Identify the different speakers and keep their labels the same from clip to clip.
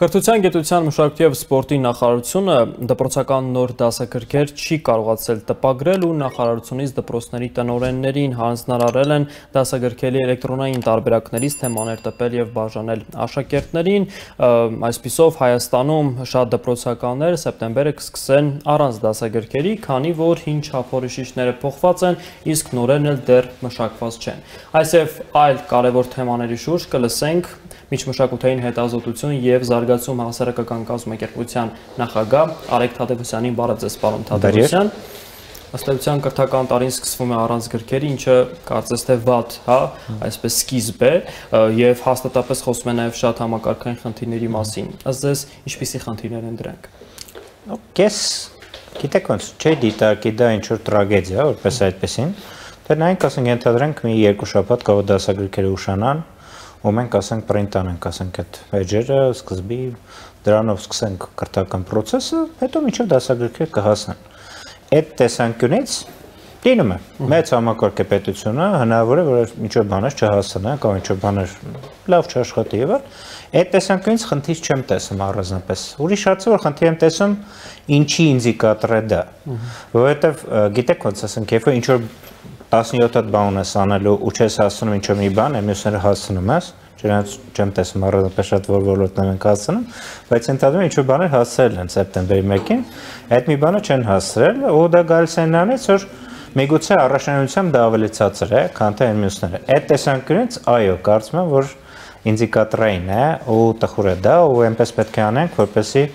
Speaker 1: Կրթության, գիտության, մշակույթի և սպորտի նախարարությունը դպրոցական նոր դասագրքեր չի կարողացել տպագրել ու նախարարությունից դպրոցների տնօրեններին հանձնարարել են դասագրքերի էլեկտրոնային տարբերակներից թեմաներ տպել և բաժանել աշակերտներին, այսպիսով Հայաստանում շատ դպրոցականներ սեպտեմբերը կսկսեն առանց դասագրքերի, քանի որ հին չափորոշիչները փոխված են, իսկ նորերն էլ դեռ մշակված չեն։ Այս և այլ կարևոր թեմաների շուրջ կլսենք Միջմշակութային հետազոտություն և զարգացում հասարակական կազմակերպության նախագահ Արեգ Թադևոսյանին։ Բարև ձեզ, պարոն Թադևոսյան։ Ըստ էության կրթական տարին սկսվում է առանց գրքերի, ինչը կարծես թե վատ, այսպես սկիզբ է, եւ հաստատապես խոսում է նաեւ շատ համակարգային խնդիրների մասին։ Ըստ ձեզ, ինչպիսի խնդիրներ են դրանք։
Speaker 2: Կես, գիտեք ոնց, չէ դիտարկի դա ինչ որ տրագեդիա, որպես այդպեսին, թե նայենք ասենք ենթադրենք մի երկու շաբաթ կարող դասագրքերը ուշանան, ու մենք ասենք print անենք, ասենք այդ էջերը սկզբի դրանով սկսենք կրթական process-ը, հետո մինչև դասագրքերը կհասնեն։ Այդ տեսանկյունից դինում է մեծ համակարգ է պետությունը, հնարավոր է որ ինչ-որ բաներ չհասնեն, կամ ինչ-որ բաներ լավ չաշխատի եւ այլ։ Այդ տեսանկյունից խնդիր չեմ տեսում առանձնապես։ Ուրիշ հարցը որ խնդիր եմ տեսում ինչի ինդիկատոր է դա, որովհետեւ գիտեք ոնց ասենք, երբ որ ինչ-որ 17 հատ բան ես անելու ու չես հասնում ինչ-որ մի բան, մյուսները հասնում ես, չեմ տեսում առանձնապես շատ որ ոլորտներ ենք հասնում, բայց ընդհանրապես ինչ-որ բաներ հասել են սեպտեմբերի 1-ին, այդ մի բանը չեն հասրել, ու դա գալիս է նրանից, որ միգուցե առաջնայնությամբ դա ավելի ցածր է, քան թե մյուսները։ Այդ տեսանկյունից, այո, կարծում եմ, որ ինդիկատորային է ու տխուր է դա, ու այնպես պետք է անենք, որպեսզի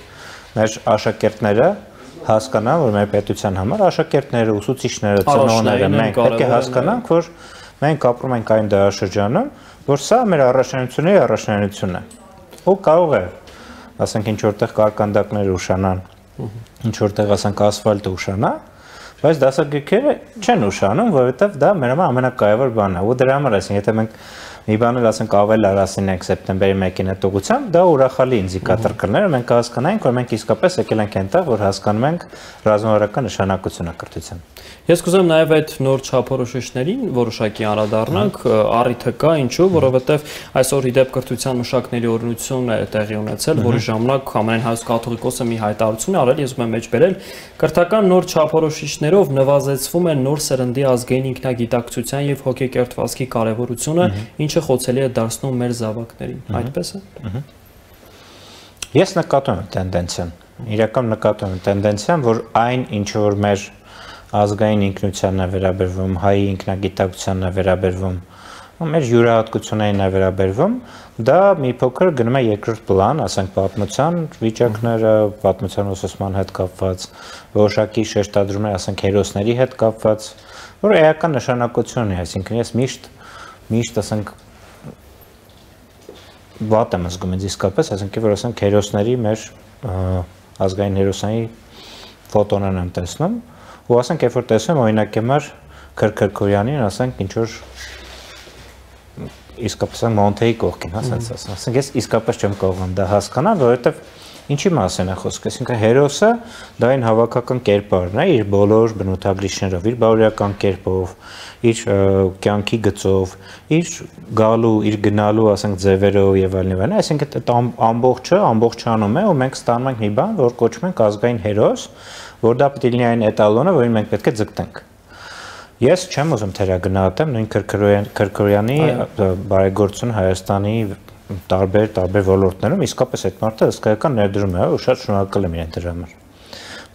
Speaker 2: մեր աշակերտները հասկանան, որ մեր պետության համար աշակերտները, ուսուցիչները, ծնողները մենք պետք է հասկանանք, որ մենք ապրում ենք այն դարաշրջանում, որ սա մեր առաջնայնությունն է։ Ու կարող է, ասենք ինչ որտեղ կարկանդակները ուշանան, ինչ որտեղ ասենք ասֆալտը ուշանա, բայց դասագրքերը չեն ուշանում, որովհետև դա մեր համար ամենակարևոր բանն է։ Ու դրա համար ասենք, եթե մենք մի բան էլ ասենք ավել արասինենք սեպտեմբերի 1-ին այդ ուղղությամբ, դա ուրախալի ինդիկատոր կլներ, մենք հասկանանք, որ մենք իսկապես եկել ենք այնտեղ, որ հասկանում ենք ռազմավարական նշանակությունը կրթության։
Speaker 1: Ես կուզեմ նաև այդ նոր չափորոշիչներին որոշակի անդրադառնանք, առիթը կա, ինչու, որովհետև այսօր իդեպ կրթության մշակների օրենություն է տեղի ունեցել, որի ժամանակ ամենայն հայոց կաթողիկոսը մի հայտարարություն է արել, ես ուզում եմ մեջ բերել, կրթական նոր չափորոշիչներով նվազեցվում է նոր սերնդի ազգային ինքնագիտակցության եւ հոգեկերտվածքի կարեւորությունը, ինչը խոցելի է դարձնում մեր զավակներին, այդպես է։
Speaker 2: Ես նկատում եմ տենդենցիան, իրական նկատում եմ տենդենցիան, որ այն ինչ որ մեր ազգային ինքնությանն է վերաբերվում, հայի ինքնագիտակցությանն է վերաբերվում, մեր յուրահատկություններին է վերաբերվում, դա մի փոքր գնում է երկրորդ պլան, ասենք պատմության վիճակները, պատմության ուսուցման հետ կապված, որոշակի շեշտադրում է, ասենք հերոսների հետ կապված, որ էական նշանակություն ունի, այսինքն ես միշտ ասենք վատ եմ զգում ինձ իսկապես, ասենք որ ասենք հերոսների մեր ազգային հերոսների ֆոտոներն եմ տեսնում, ու ասենք երբ որ տեսնում օրինակ եմար Քրքրքորյանին, ասենք ինչ որ իսկապես Մոնտեի կողքին, ասենք ես իսկապես չեմ կարողանում դա հասկանալ, որովհետև ինչի մասին է խոսքը, այսինքն հերոսը դա այն հավաքական կերպարն է իր բոլոր բնութագրիչներով, իր բարոյական կերպով, իր կյանքի գծով, իր գալու, իր գնալու, ասենք ձևերով եւ այլն, այսինքն այդ ամբողջը ամբողջանում է ու մենք ստանում ենք մի բան, որ կոչում ենք ազգային հերոս, որ դա պետք է լինի այն էտալոնը, որին մենք պետք է ձգտենք։ Ես չեմ ուզում թերագնահատեմ նույն Քրքորյանի բարեգործությունը Հայաստանի տարբեր ոլորտներում, իսկապես այդ մարդը հսկայական ներդրում է ու շատ շնորհակալ եմ իրեն դրա համար։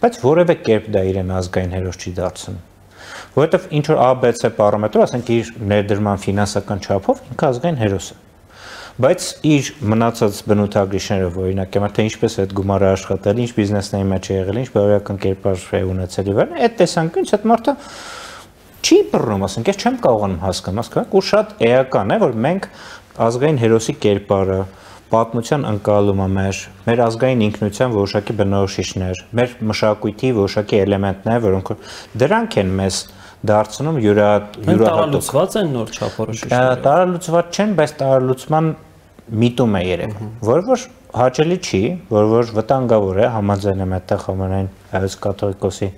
Speaker 2: Բայց որևէ կերպ դա իրեն ազգային հերոս չի դարձնում։ Որովհետև ինչ որ ABC պարամետրով, ասենք իր ներդրման ֆինանսական չափով ինքը ազգային հերոս է։ Բայց իր մնացած բնութագրիչներով, օրինակ, թե ինչպես է այդ գումարը աշխատել, ինչ բիզնեսների մեջ է եղել, ինչ բարոյական կերպար է ունեցել եւ այլն, այդ տեսանկյունից այդ մարդը չի բռնում, ասենք, ես չեմ կարողանում հասկանալ, ու շատ էական է, որ մենք ազգային հերոսի կերպարը, պատմության ընկալումը մեր ազգային ինքնության որոշակի բնորոշիչներ, մեր մշակույթի որոշակի էլեմենտներ, որոնք դրանք են մեզ դարձնում յուրահատուկ։
Speaker 1: Տարալուծված են նոր չափորոշիչները։
Speaker 2: Տարալուծված չեն, բայց տարալուծման միտում է երևում, որ հաճելի չի, որ վտանգավոր է, համաձայն եմ այդտեղ ամենայն հայոց կաթողիկոսի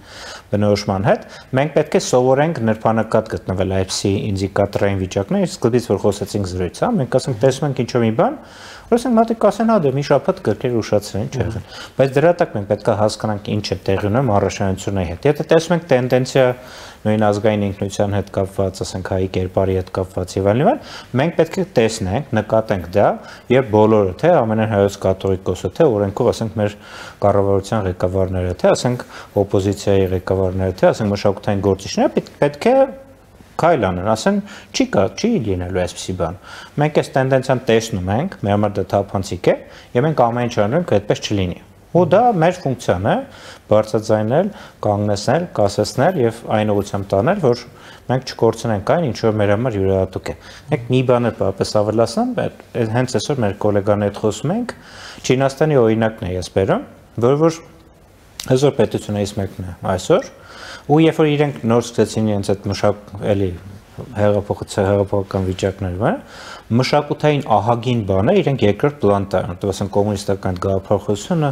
Speaker 2: բնորոշման հետ, մենք պետք է սովորենք նրբանկատ գտնվել այդպիսի ինդիկատորային վիճակներ, իսկ սկզբից որ խոսեցինք զրույց, հա, մենք ասենք տեսնում ենք ինչ-որ մի բան, որ ասենք մատիկ կասեն, հա, դե մի շաբաթ գրքեր ուշացրին, չի եղել։ Բայց դրա տակ մենք պետք է հասկանանք ինչ է տեղի ունենում առաքելությունների հետ։ Եթե տեսնում ենք տենդենսիա նույն ազգային ինքնության հետ կապված, ասենք հայի կերպարի հետ կապված եւ այլն, մենք պետք է տեսնենք, նկատենք դա եւ բոլորը, թե ամենայն հայոց կաթողիկոսը, թե օրենքով ասենք մեր կառավարության ղեկավարները, թե ասենք օպոզիցիայի ղեկավարները, թե ասենք մշակութային գործիչները պետք է քայլ անեն, ասեն, չի լինելու այսպիսի բան։ Մենք այս տենդենսիան տեսնում ենք, մեր համար դա թափանցիկ է, եւ մենք ամեն ինչ անում ենք, որ այդպես չլինի։ Ու դա մեր ֆունկցիան է, բարձրաձայնել, կանգնեցնել, կասեցնել եւ այն ուղղությամբ տանել, որ մենք չկորցնենք այն, ինչ որ մեր համար յուրահատուկ է։ Մենք մի բան էլ պարզապես ավելացնեմ, հենց այսօր մեր գոլեգաների հետ խոսում ենք, Չինաստանի օրինակն է ես բերում, որ այսօր պետությունից մեկն է այսօր, ու երբ որ իրենք նոր սկսեցին իրենց այդ հեղափոխական վիճակները, մշակութային ահագին բանը իրենք երկրորդ պլան տան, ասենք կոմունիստական գաղափարախոսությունը,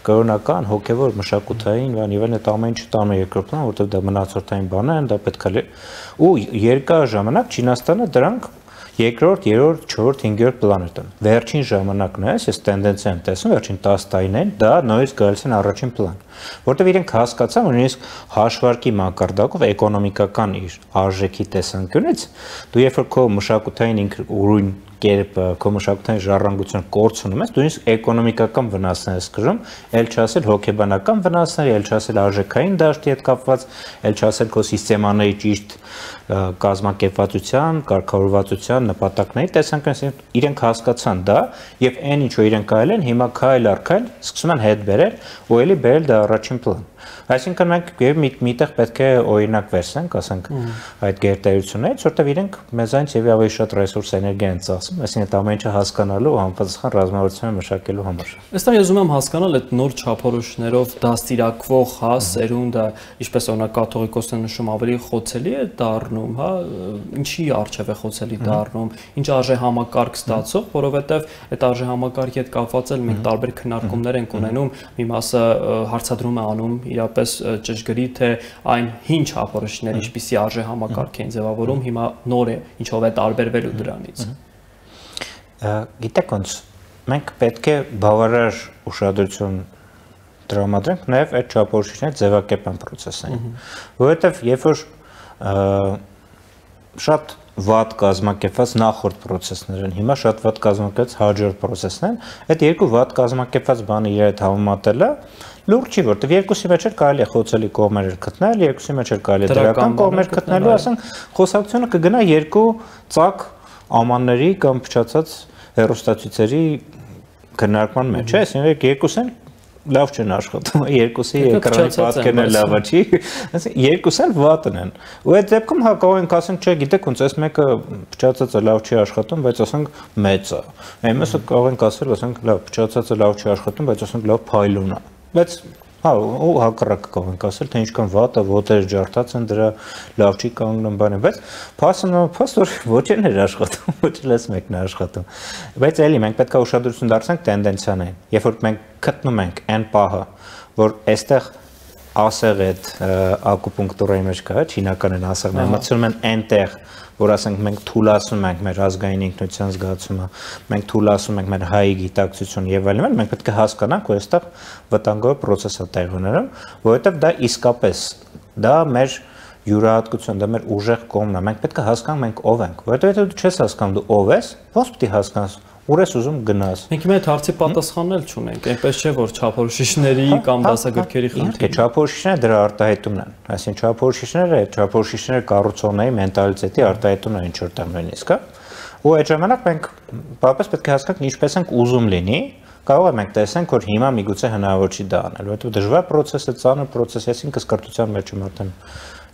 Speaker 2: կրոնական, հոգևոր, մշակութային, եւ այդ ամեն ինչը տանում երկրորդ պլան, որովհետեւ դա մնացորդային բան է, դա պետք է ու երկար ժամանակ Չինաստանը դրանք երկրորդ, երրորդ, չորրորդ, հինգերորդ պլան էր տանում։ Վերջին ժամանակն է, ես տենդենսիա եմ տեսնում, վերջին 10 տարիներին դա նույնիսկ գալիս են առաջին պլան, որտեղ իրենք հասկացան, որ նույնիսկ հաշվարկի մակարդակով էկոնոմիկական իր արժեքի տեսանկյունից դու երբ որ քո մշակութային ուրույն կերպը, քո մշակութային ժառանգությունը կորցնում ես, դու նույնիսկ էկոնոմիկական վնասներ ես կրում, ել չասել հոգեբանական վնասներ, ել չասել արժեքային դաշտի հետ կապված, ել չասել քո սիստեմաների ճիշտ կազմակերպվածության, կարգավորվածության նպատակների տեսանկյունից իրենք հասկացան դա եւ այն ինչ որ իրենք կարել են հիմա քայլ առ քայլ սկսում են հետ բերել ու էլի բերել դա առաջին պլան։ Այսինքն մենք միտեղ պետք է օրինակ վերցնենք, ասենք այդ գերտերություններից, որտեղ իրենք մեզանից եւ ավելի շատ ռեսուրս էներգիա են ծախսում, այսինքն այդ ամեն ինչը հասկանալու համապատասխան ռազմավարությունը մշակելու համար։
Speaker 1: Այստեղ ես ուզում եմ հասկանալ այդ նոր չափորոշներով դաստիարակվող հա սերունդը, ինչպես օրինակ կաթողիկոսը նշում, ավելի խոցելի է դառնում, հա, ինչի արժև է խոցելի դառնում, ինչ արժե համակարգ ստացող, որովհետեւ այդ արժե համակարգի հետ կապված էլ մենք տարբեր քննարկումներ ենք ունենում, մի մասը հարցադրում է անում իրապես ճշգրիտ թե այն հին չափորոշիչները ինչպիսի արժե համակարգ են ձևավորում, հիմա նոր է, ինչով է տարբերվելու դրանից։
Speaker 2: Գիտեք ոնց, մենք պետք է բավարար ուշադրություն տրամադրենք նաև այդ չափորոշիչները ձևակերպան process-ին, որովհետև երբ որ շատ վատ կազմակերպված նախորդ process-ներ են, հիմա շատ վատ կազմակերպված հաջորդ process-ներ են, այդ երկու վատ կազմակերպված բանը իրար հետ համեմատելը լուրջ չի, որտեղ երկուսի մեջ էլ կարելի է խոցելի կողմեր գտնել, երկուսի մեջ էլ կարելի է դրական կողմեր գտնելու, ասենք խոսակցությունը կգնա երկու ծակ ամանների կամ փչացած հեռուստացույցերի քննարկման մեջ, այսինքն երկուսն լավ չեն աշխատում, երկուսի էկրանի պատկերն է լավը չի, երկուսն էլ վատն են։ Ու այդ դեպքում հա կարող ենք ասենք, չէ, գիտեք ոնց այս մեկը փչացածը լավ չի աշխատում, բայց ասենք մեծ է։ Այմեսը կարող ենք ասել, ասենք լավ, փչացածը լավ չի աշխատում, բայց ասենք լավ փայլուն է։ Բայց հա ու հակառակը կարող ենք ասել, թե ինչքան վատ է, ոտերը ջարդած են, դրա լավ չի կանգնում բանը, բայց փաստորեն ոչ են աշխատում, ոչ էլ էս մեկն է աշխատում։ Բայց էլի մենք պետք է ուշադրություն դարձնենք տենդենսիաներին։ Երբ որ մենք գտնում ենք այն պահը, որ այստեղ ասեղ այդ ակուպունկտուրայի մեջ կա, չինական են ասեղները, մտցնում են այնտեղ, որ ասենք մենք թուլացնում ենք մեր ազգային ինքնության զգացումը, մենք թուլացնում ենք մեր հայ գիտակցությունը եւ այլն, մենք պետք է հասկանանք, որ այստեղ վտանգավոր process է տեղի ունենում, որովհետեւ դա իսկապես դա մեր յուրահատկություն, դա մեր ուժեղ կողմն է։ Մենք պետք է հասկանանք մենք ով ենք, որովհետեւ եթե դու չես հասկանում դու ով ես, ո՞նց պետք է հասկանաս ուր ես ուզում գնաս։
Speaker 1: Մենք հիմա այդ հարցի պատասխանն էլ չունենք, այնպես չէ որ չափորոշիչների կամ դասագրքերի խնդիրը։
Speaker 2: Չափորոշիչները դրա արտահայտումն են, այսինքն չափորոշիչները կառուցողների մենտալիտետի արտահայտումն են ինչ որտեղ նույնիսկ, հա։ Ու այդ ժամանակ մենք բավապես պետք է հասկանանք ինչպես ենք ուզում լինի, կարող է մենք տեսնենք որ հիմա միգուցե հնարավոր չի դա անել, որովհետև դժվար process է, ծանր process է, այսինքն կրթության մեջ եմ արդեն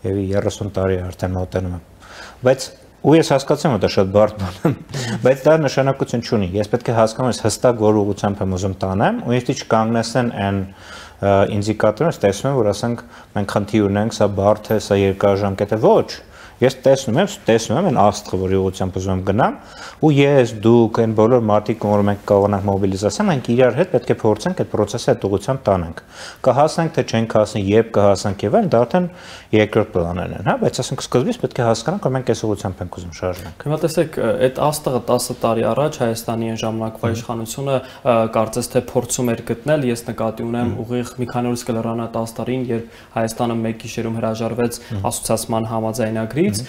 Speaker 2: եւի 30 տարի արդեն մոտենում եմ։ Բայց ու ես հասկացեմ որ դա շատ բարդ բան է, բայց դա նշանակություն չունի։ Ես պետք է հասկանամ ես հստակ որ ուղղությամբ եմ ուզում տանեմ, ու եթե չկանգնեցնեն այն ինդիկատորները, տեսնում եմ որ ասենք մենք խնդիր ունենք, սա բարդ է, սա երկարաժամկետ է, ոչ։ Ես տեսնում եմ այն աստղը, որի ուղղությամբ ուզում եմ գնամ, ու ես, դուք, այն բոլոր մարդիկ, որ մենք կարողանանք մոբիլիզացնել, մենք իրար հետ պետք է փորձենք այդ process-ը այդ ուղղությամբ տանենք։ Կհասնենք, թե չենք հասնի, երբ կհասնենք եւ այլն, դա արդեն երկրորդ պլաններն են, հա, բայց ասենք սկզբից պետք է հասկանանք, որ մենք այս ուղղությամբ ենք ուզում շարժենք։
Speaker 1: Հիմա տեսեք, այդ աստղը 10 տարի առաջ Հայաստանի այն ժամանակվա իշխանությունը կարծես թե փորձում էր գտնել, ես նկատի ունեմ ուղիղ մի քանի օրից կլրանա 10 տարին, երբ Հայաստանը մեկ գիշերում հրաժարվեց ասոցիացիան համաձայնագրից,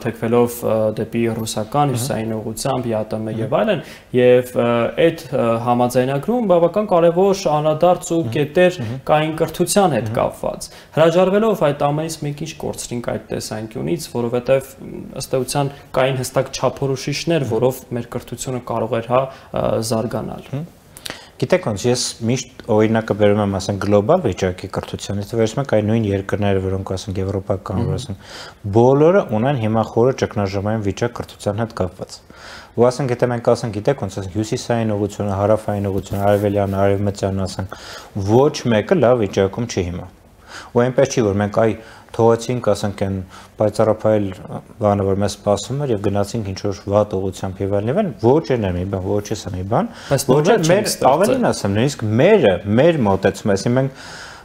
Speaker 1: թեքվելով դեպի ռուսական հյուսային ուղղությամբ, ԵԱՏՄ եւ այլն, եւ այդ համաձայնագրում բավական կարեւոր անդրադարձ ու կետեր կային կրթության հետ կապված։ Հրաժարվելով այդ ամենից մեկ ինչ կորցրինք այդ տեսանկյունից, որովհետեւ ըստ էության կային հստակ չափորոշիչներ, որով մեր կրթությունը կարող էր զարգանալ։
Speaker 2: Գիտեք ոնց, ես միշտ օրինակը բերում եմ, ասենք, գլոբալ վիճակի կրթությունից, վերցնում ենք այն նույն երկրները, որոնք ասենք եվրոպական, որ ասենք, բոլորը ունեն հիմա խորը ճգնաժամային վիճակ կրթության հետ կապված։ Ու ասենք, եթե մենք ասենք, գիտեք ոնց, ասենք, հյուսիսային ուղղությունը, հարավային ուղղությունը, արևելյան, արևմտյան, ասենք, ոչ մեկը լավ վիճակում չի հիմա։ Ու այնպես չի, որ մենք այ թողեցինք, ասենք, այն պայծառափայլ բանը, որ մեզ սպասում էր եւ գնացինք ինչ որ վատ ուղղությամբ եւ այլն, ոչ են մի բան, ոչ է մի բան, ոչ է մեր ավելին ասեմ, նույնիսկ մեր մոտեցումը, այսինքն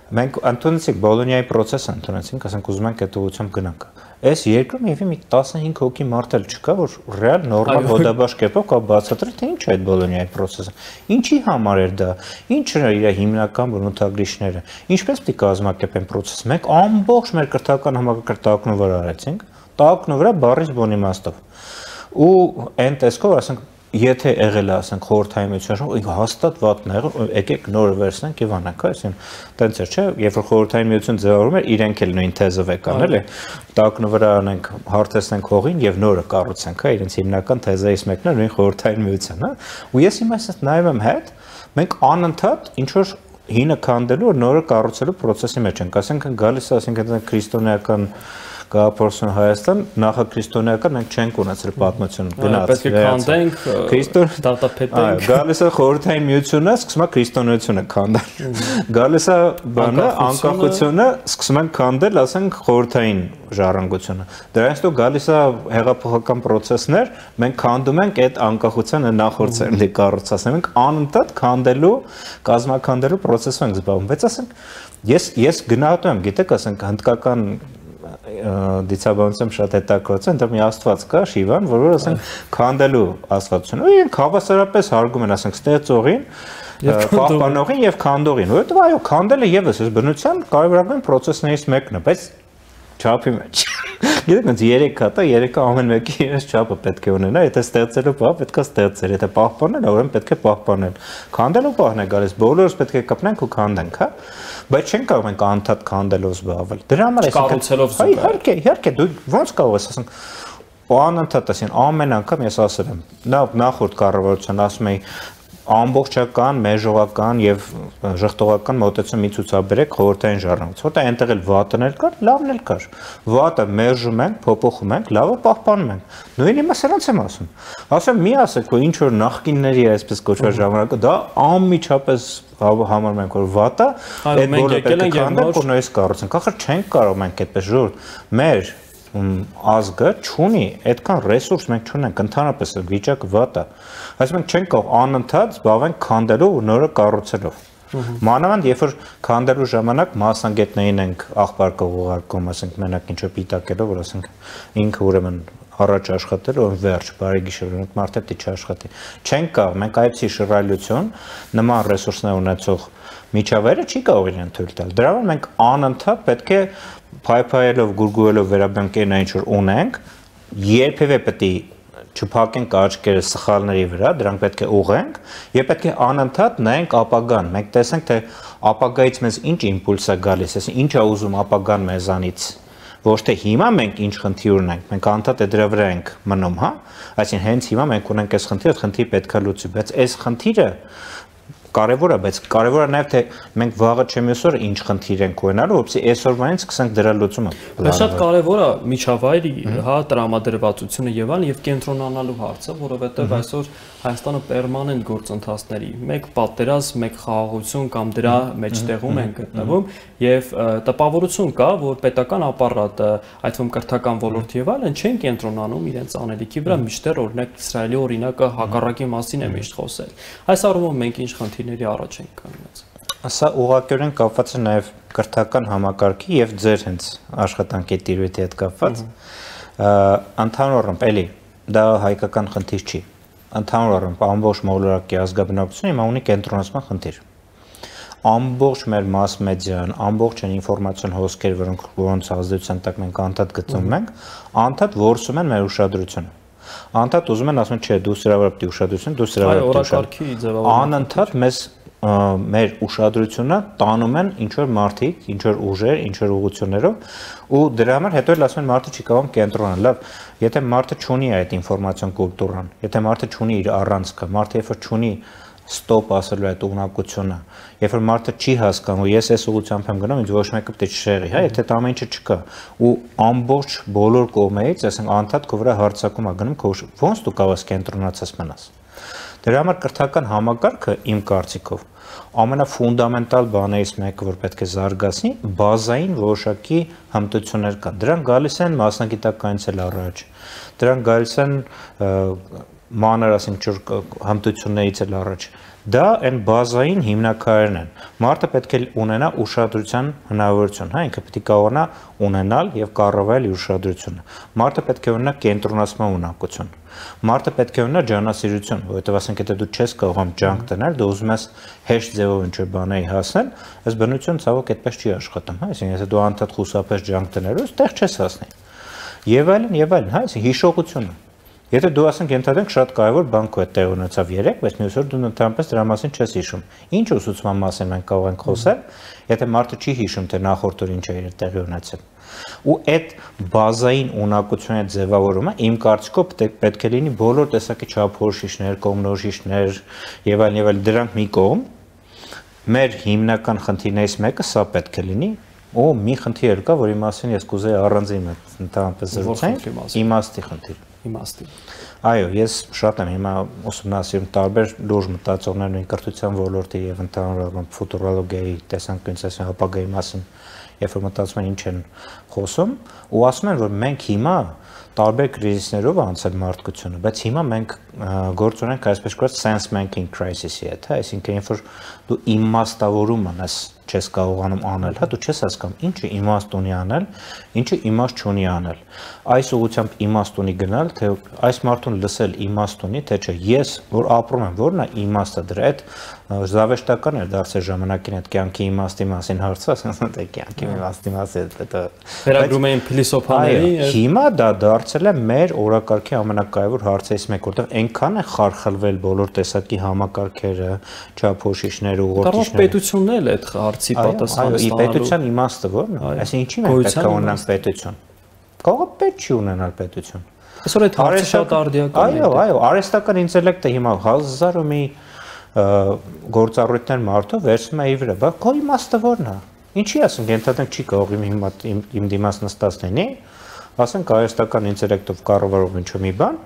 Speaker 2: մենք ընդունեցինք Բոլոնիայի process-ը ընդունեցինք, ասենք ուզում ենք այդ ուղղությամբ գնանք։ Այս երկրում եւ մի 15 հոգի մարդ էլ չկա, որ ռեալ նորմալ ոդաբաշ կերպով կա բացատրել, թե ինչ է այդ Բոլոնիայի process-ը։ Ինչի համար էր դա։ Ինչն է իր հիմնական բնութագրիչները։ Ինչպես պետք է կազմակերպեն process-ը։ Մենք ամբողջ մեր կրթական համակարգը տակնու վրա արեցինք, տակնու վրա բառից բուն իմաստով։ Ու այն տեսքով, ասենք, եթե եղել է, ասենք, խորհրդային միությունը, հաստատ վատն է եղել, եկեք նորը վերցնենք եւ անենք, այսինքն, տենց էր, չէ, երբ որ խորհրդային միությունը ձևավորում էր, իրենք էլ նույն թեզով եկան, էլի, տակնու վրա անենք, հարթեցնենք հողին եւ նորը կառուցենք, հա, իրենց հիմնական թեզայից մեկն է նույն խորհրդային միությունն, հա, ու ես հիմա ասես նայում եմ հետ, մենք անընդհատ ինչ որ հինը քանդելու, նորը կառուցելու process-ի մեջ ենք, ասենք, գալիս է, ասենք, քրիստոնեական Գաղափարություն Հայաստան նախաքրիստոնեական մենք չենք ունեցել պատմություն գնաց։
Speaker 1: Պետք է քանդենք, դատապետենք։
Speaker 2: Գալիս է խորհրդային միությունը, սկսում է քրիստոնեությունը քանդել։ Գալիս է բանը անկախությունը, սկսում են քանդել, ասենք, խորհրդային ժառանգությունը։ Դրանից հետո գալիս է հեղափոխական process-ներ, մենք քանդում ենք այդ անկախությանը նախորդ սերնդի կառուցած, մենք անընդհատ քանդելու, կազմաքանդելու process-ով ենք զբաղվում։ Բայց ասենք, ես գնահատում եմ, գիտեք, ասենք, հնդկական դիցաբանությամբ շատ հետաքրքրություն, այնտեղ մի աստված կա, Շիվան, որ ասենք քանդելու աստվածություն։ Ու իրենք հավասարապես հարգում են, ասենք, ստեղծողին, պահպանողին եւ քանդողին։ Որովհետեւ այո, քանդելը եւս այս բնության կարևորագույն process-ներից մեկն է, բայց չափի մեջ։ Գիտեք, ոնց 3 հատ է, 3-ը ամեն մեկի իրենց չափը պետք է ունենա, եթե ստեղծելու բա պետք է ստեղծել, եթե պահպանել, ուրեմն պետք է պահպանել։ Քանդելու բանը գալիս, բոլորս պետք է կպնենք ու քանդենք, հա։ Բայց չեն կարող ենք անընդհատ քանդելով զբաղվել։ Դրա համար
Speaker 1: կառուցելով զուգահեռ։
Speaker 2: Իհարկե, դու ոնց կարող ես ասենք, անընդհատ ասեն, ամեն անգամ ես ասել եմ, նախորդ կառավարության ասում էի ամբողջական, մեժողական եւ ժխտողական մոտեցում մի ցուցաբերեք խորհրդային ժառանգություն, որտեղ այնտեղ էլ վատն էլ կար, լավն էլ կար։ Վատը մերժում ենք, փոփոխում ենք, լավը պահպանում ենք։ Նույնը հիմա սրանց եմ ասում։ Ասեմ, մի ասեք, որ ինչ որ նախկինների այսպես կոչված ժամանակը դա անմիջապես համարում ենք, որ վատը, այդ բոլորը պետք է քանդենք, որ նույնիսկ կառուցենք։ Ախր չենք կարող մենք այդպես ժողովուրդ մեր ազգը չունի այդքան ռեսուրս մենք չունենք, ընդհանրապես վիճակը վատ է։ Այսինքն մենք չենք կարող անընդհատ զբաղվենք քանդելով ու նորը կառուցելով։ Մանավանդ երբ որ քանդելու ժամանակ մասնագետներին ենք աղբարկը ուղարկում, ասենք մենակ ինչ-որ պիտակելով, որ ասենք ինքը ուրեմն առաջ աշխատել ու վերջ, բարի գիշեր, ունենք մարդը պետք է աշխատի։ Չենք կարող, մենք այդպիսի շռայլություն նման ռեսուրսներ ունեցող միջավայրը չի կարող իրեն թույլ տալ։ Դրա համար մենք անընդհատ պետք է փայփայելով, գուրգուրելով վերաբերենք այն ինչ որ ունենք, երբևէ պետք է չփակենք աչքերը սխալների վրա, դրանք պետք է ուղենք եւ պետք է անընդհատ նայենք ապագան։ Մենք տեսենք թե ապագայից մեզ ինչ իմպուլս է գալիս, այսինքն ինչ է ուզում ապագան մեզանից։ Ոչ թե հիմա մենք ինչ խնդիր ունենք, մենք անընդհատ դրա վրա ենք մնում, հա։ Այսինքն հենց հիմա մենք ունենք այս խնդիրը պետք է լուծի, բայց այս խնդիրը կարևոր է, բայց կարևոր է նաև թե մենք վաղը չեմ այսօր ինչ խնդիր ենք ունենալու, որպեսզի այսօրվանից սկսենք դրա լուծումը։
Speaker 1: Բայց շատ կարևոր է միջավայրի, հա, տրամադրվածությունը եւ այլն եւ կենտրոնանալու հարցը, որովհետեւ այսօր Հայաստանը պերմանենտ գործընթացների, մեկ պատերազմ, մեկ խաղաղություն կամ դրա մեջտեղում են գտնվում եւ տպավորություն կա, որ պետական ապարատը, այդ թվում կրթական ոլորտը եւ այլն չեն կենտրոնանում իրենց անելիքի վրա, միշտեր օրինակ Իսրայելի օրինակը հակառակի մասին է միշտ խոսել։ Այս առումով մենք ինչ խնդիրների առաջ ենք կանգնած։
Speaker 2: Սա ուղղակիորեն կապված է նաև կրթական համակարգի եւ ձեր հենց աշխատանքի տիրույթի հետ կապված։ Ընդհանուր առմամբ էլի դա հայկական խնդիր չի։ Ընդհանուր առմամբ ամբողջ մոլորակի ազգաբնակությունը հիմա ունի կենտրոնացման խնդիր։ Ամբողջ մեր մաս մեդիան, ամբողջ այն ինֆորմացիոն հոսքեր, որոնց ազդեցության տակ մենք անդադ գտնվում ենք, անդադ որսում են մեր ուշադրությունը։ Անդադ ուզում են ասում, չէ, դու սրա վրա պետք է ուշադրություն, դու սրա վրա
Speaker 1: պետք է
Speaker 2: անընդհատ մեզ մեր ուշադրությունը տանում են ինչ որ մարդիկ, ինչ որ ուժեր, ինչ որ ուղղություններով ու դրա համար հետո էլ ասում են մարդը չի կարող կենտրոնալ։ Լավ, եթե մարդը չունի այդ ինֆորմացիոն կուլտուրան, եթե մարդը չունի իր առանցքը, մարդը երբ որ չունի ստոպ ասելու այդ ունակությունը, երբ որ մարդը չի հասկանում, ես այս ուղղությամբ եմ գնում, ինձ ոչ մեկը պետք է չշեղի, հա, եթե դա ամեն ինչը չկա ու ամբողջ բոլոր կողմերից, ասենք անդադ քո վրա հարձակում է գնում, ոնց դու կարող ես կենտրոնացած մնաս։ Դրա համար կրթական համակարգը իմ կարծիքով ամենաֆունդամենտալ բաներից մեկը, որ պետք է զարգացնի, բազային որոշակի հմտություններ կան։ Դրանք գալիս են մասնագիտականից էլ առաջ։ Դրանք գալիս են մանր, ասենք, հմտություններից էլ առաջ։ Դա այն բազային հիմնաքարերն են։ Մարդը պետք է ունենա ուշադրության հնարավորություն, հա, ինքը պետք է կարողանա ունենալ եւ կառավարել իր ուշադրությունը։ Մարդը պետք է ունենա կենտրոնացման ունակություն։ Մարդը պետք է ունենա ջանասիրություն, որովհետեւ ասենք եթե դու չես կարողam ջանք տնել, դու ուզում ես հեշտ ձևով ինչ-որ բաների հասնել, այս բնությունը ցավոք այդպես չի աշխատում, հա, այսինքն եթե դու անդադ խուսափես ջանք տնելու, այդտեղ չես հասնի։ Եվ այլն, հա, այսինքն հիշողությունը։ Եթե դու ասենք ենթադրենք շատ կարևոր բան քո հետ տեղ ունեցավ 3, բայց մյուս օր դու ընդհանրապես դրա մասին չես հիշում։ Ինչ ուսուցման մասին մենք կարող ենք խոսել, եթե մարդը չի հիշում թե նախորդ օր ինչ է իր տեղի ունեցել։ Ու այդ բազային ունակությունների ձևավորումը իմ կարծիքով պետք է լինի բոլոր տեսակի չափորոշիչներ, կողմնորոշիչներ եւ այլն, դրանք մի կողմ։ Մեր հիմնական խնդիրներից մեկը սա պետք է լինի։ Ու մի խնդիր կա, որի մասին ես կուզեի առանձին ընդհանրապես զրուցել, իմաստի խնդիր։
Speaker 1: Իմաստի։
Speaker 2: Այո, ես շատ եմ հիմա ուսումնասիրում տարբեր լուրջ մտածողներ նույն կրթության ոլորտի եւ ընդհանրապես ֆուտուրոլոգիայի տեսանկյունից ապագայի մասին, երբ որ մտածում են ինչ են խոսում, ու ասում են, որ մենք հիմա տարբեր կրիզիսներով անցել մարդկությունը, բայց հիմա մենք գործ ունենք այսպես կոչված sense making crisis-ի հետ, հա, այսինքն երբ որ դու իմաստավորում անես չես կարողանում անել, հա, դու չես հասկանում ինչը իմաստ ունի անել, ինչը իմաստ չունի անել։ Այս ուղղությամբ իմաստ ունի գնալ, թե այս մարդուն լսել իմաստ ունի, թե չէ։ Ես, որ ապրում եմ, որն է իմաստը դրա այդ զավեշտական էր դարձել ժամանակին այդ կյանքի իմաստի մասին հարցը, ասենք թե կյանքի իմաստի մասին դա
Speaker 1: վերագրում էին փիլիսոփաների։
Speaker 2: Հիմա դա դարձել է մեր օրակարգի ամենակարևոր հարցերից մեկը, որտեղ այնքան է խարխլվել բոլոր տեսակի համակարգերը, չափորոշիչները, ուղղորդիչները։
Speaker 1: Պետությունն էլ այդ հարցի պատասխանը
Speaker 2: ստանալու։ Պետության իմաստը ո՞րն է։ Այսինքն ինչի մենք պետք է ունենանք պետություն։ Կարող է պետք չի ունենալ պետություն։
Speaker 1: Այսօր այդ հարցը շատ արդիական է։
Speaker 2: Այո, արհեստական ինտելեկտը հիմա հազար ու մի գործառույթներ մարդու վերցնում է իր վրա, բայց քո իմաստը ո՞րն է։ Ինչի ասենք, ենթադրենք չի կարող իմ դիմաց նստած լինի, ասենք արհեստական ինտելեկտով կառավարող ինչ-որ մի բան,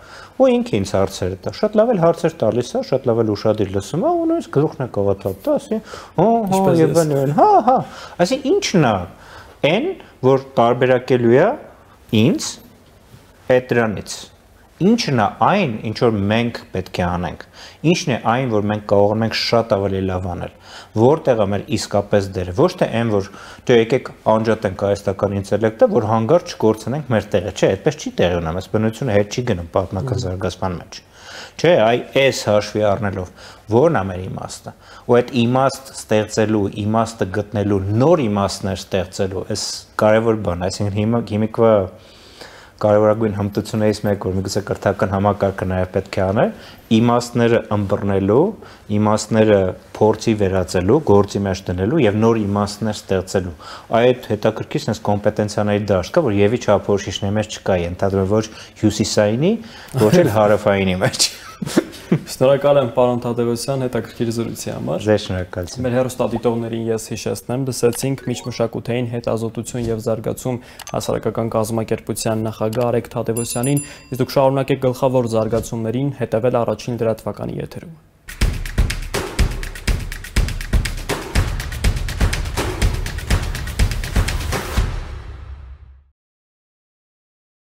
Speaker 2: ու ինքը ինձ հարցերը տա։ Շատ լավ էլ հարցեր տալիս է, շատ լավ էլ ուշադիր լսում է, ու նույնիսկ գլուխն է կողատապ տա, ասի, եւ բան, հա, այսինքն ինչն է այն, որ տարբերակելու է ինձ այդ դրանից։ Ինչն է այն, ինչ որ մենք պետք է անենք։ Ինչն է այն, որ մենք կարողանում ենք շատ ավելի լավ անել։ Որտեղ է մեր իսկապես դերը։ Ոչ թե այն, որ դե եկեք անջատենք արհեստական ինտելեկտը, որ հանգարտ չկորցնենք մեր տեղը։ Չէ, այդպես չի տեղի ունենում, այս բնությունը հետ չի գնում պատմական զարգացման մեջ։ Չէ, այս հաշվի առնելով որն է մեր իմաստը։ Ու այդ իմաստ ստեղծելու, իմաստը գտնելու, նոր իմաստներ ստեղծելու, այս կարևոր բան, այսինքն հիմիկվա կարևորագույն հմտություններից մեկը, որ միգուցե կրթական համակարգը նաև պետք է աներ, իմաստները ըմբռնելու, իմաստները փորձի վերածելու, գործի մեջ դնելու եւ նոր իմաստներ ստեղծելու։ Այդ հետաքրքիր sense կոմպետենցիաների դաշտ կա, որ եւի չափորոշիչների մեջ չկա, ենթադրում ոչ հյուսիսայինի, ոչ էլ հարավայինի մեջ։
Speaker 1: Շնորհակալ եմ պարոն Թադևոսյան հետաքրքիր զրույցի համար։
Speaker 2: Ձեզ շնորհակալություն։
Speaker 1: Մեր հեռուստադիտողներին ես հիշեցնեմ, լսեցինք միջմշակութային հետազոտություն եւ զարգացում հասարակական կազմակերպության նախագահ Արեգ Թադևոսյանին, իսկ դուք շարունակեք գլխավոր զարգացումներին հետևել առաջին լրատվականի եթերում։